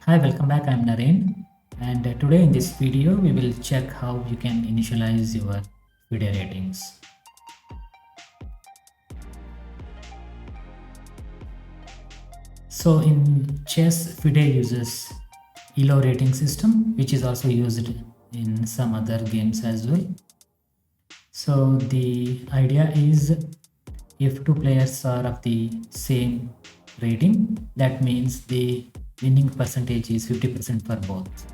Hi, welcome back. I'm Naren, and today in this video we will check how you can initialize your FIDE ratings. So in chess, FIDE uses ELO rating system, which is also used in some other games as well. So the idea is if two players are of the same rating, that means the winning percentage is 50% for both.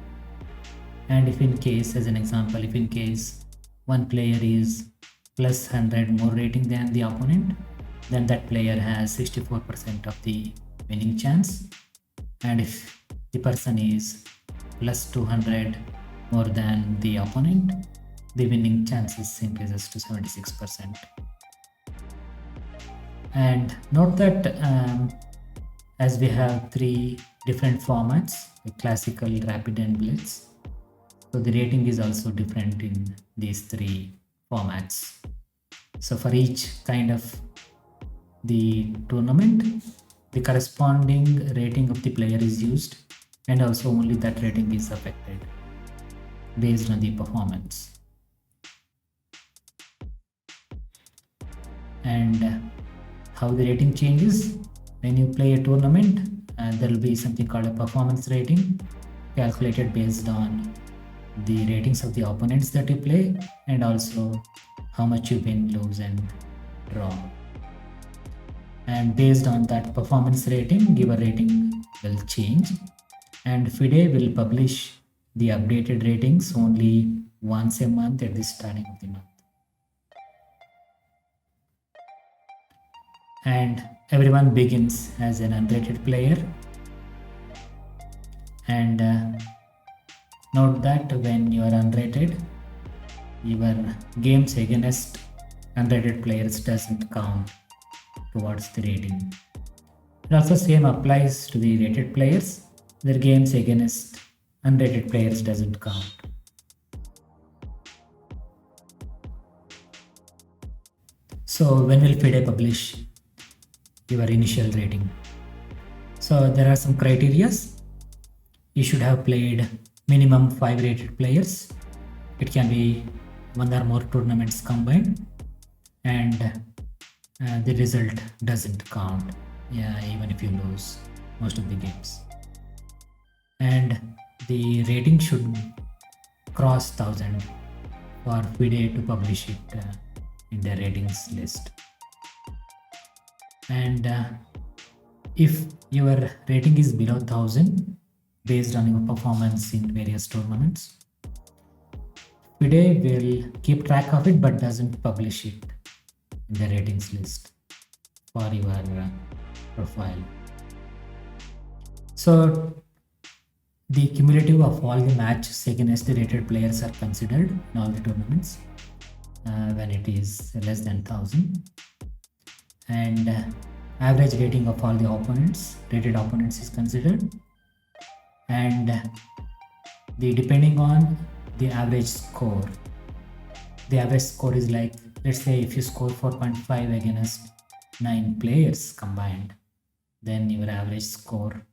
And if in case, as an example, if in case one player is plus 100 more rating than the opponent, then that player has 64% of the winning chance. And if the person is plus 200 more than the opponent, the winning chances increases to 76%. And note that as we have three different formats, classical, rapid and blitz, so the rating is also different in these three formats. So for each kind of the tournament, the corresponding rating of the player is used, and also only that rating is affected based on the performance. And how the rating changes when you play a tournament, there will be something called a performance rating calculated based on the ratings of the opponents that you play, and also how much you win, lose and draw. And based on that performance rating, your rating will change, and FIDE will publish the updated ratings only once a month at the starting of the month. And everyone begins as an unrated player, and note that when you are unrated, your games against unrated players doesn't count towards the rating. And also same applies to the rated players. Their games against unrated players doesn't count. So when will FIDE publish your initial rating? So there are some criterias. You should have played minimum 5 rated players. It can be one or more tournaments combined, and the result doesn't count, even if you lose most of the games. And the rating should cross 1000 for FIDE to publish it in their ratings list. And if your rating is below 1000 based on your performance in various tournaments, FIDE will keep track of it but doesn't publish it in the ratings list for your profile. So the cumulative of all the matches against the rated players are considered in all the tournaments when it is less than 1000, and average rating of all the rated opponents is considered, and depending on the average score. The average score is like, let's say if you score 4.5 against 9 players combined, then your average score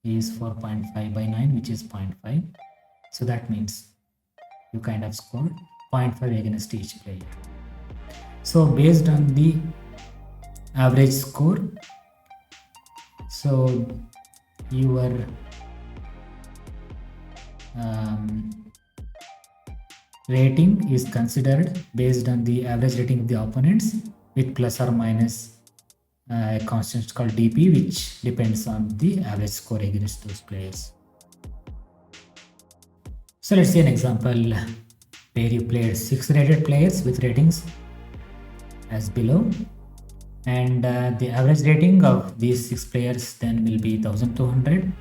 is 4.5 by 9, which is 0.5. So that means you kind of scored 0.5 against each player. So based on the average score, so your rating is considered based on the average rating of the opponents with plus or minus a constant called dp, which depends on the average score against those players. So let's see an example where you played 6 rated players with ratings as below, and the average rating of these 6 players then will be 1200,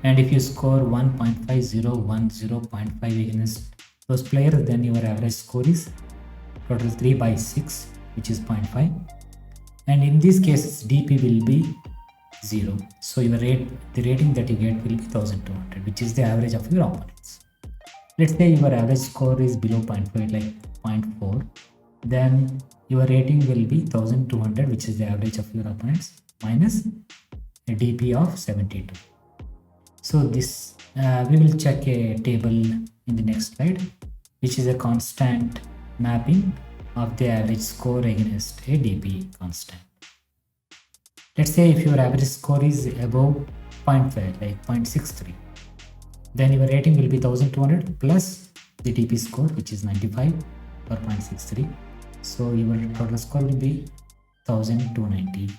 and if you score 1.5010.5 against those players, then your average score is total 3 by 6, which is 0.5, and in these cases dp will be 0. So the rating that you get will be 1200, which is the average of your opponents. Let's say your average score is below 0.5, like 0.4, then your rating will be 1200, which is the average of your opponents, minus a dp of 72. So this we will check a table in the next slide, which is a constant mapping of the average score against a DP constant. Let's say if your average score is above 0.5, like 0.63, then your rating will be 1200 plus the DP score, which is 95 or 0.63. So your total score will be 1295.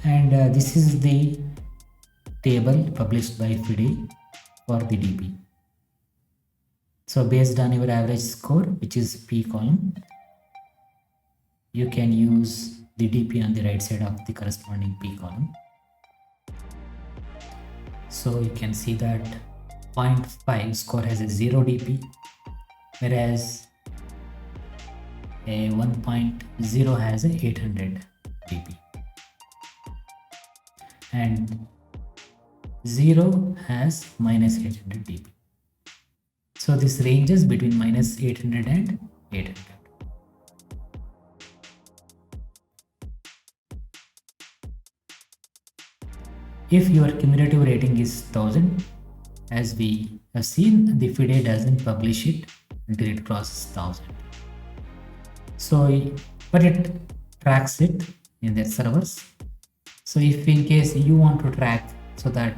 And this is the table published by FIDE for the DP. So based on your average score, which is P column, you can use the DP on the right side of the corresponding P column. So you can see that 0.5 score has a 0 DP, whereas a 1.0 has a 800 DP, and 0 has minus 800 DP. So this ranges between minus 800 and 800. If your cumulative rating is 1000, as we have seen, the FIDE doesn't publish it until it crosses 1000. So, but it tracks it in their servers. So if in case you want to track so that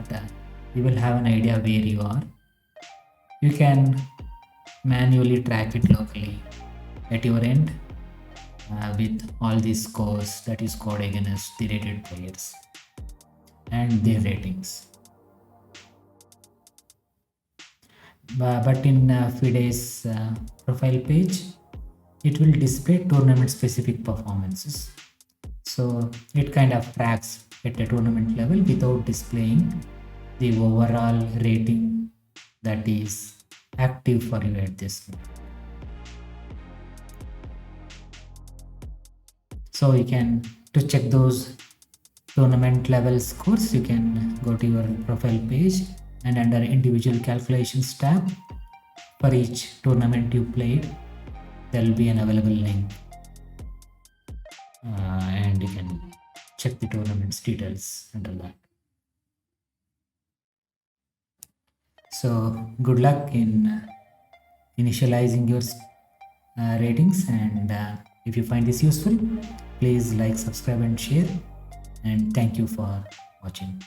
you will have an idea where you are, you can manually track it locally at your end with all these scores that you scored against the rated players and their ratings. But in FIDE's profile page, it will display tournament specific performances. So it kind of tracks at a tournament level without displaying the overall rating that is active for you at this moment. So you can, to check those tournament level scores, you can go to your profile page, and under individual calculations tab, for each tournament you played, there will be an available link, and you can check the tournament's details under that. So good luck in initializing your ratings, and if you find this useful, please like, subscribe and share, and thank you for watching.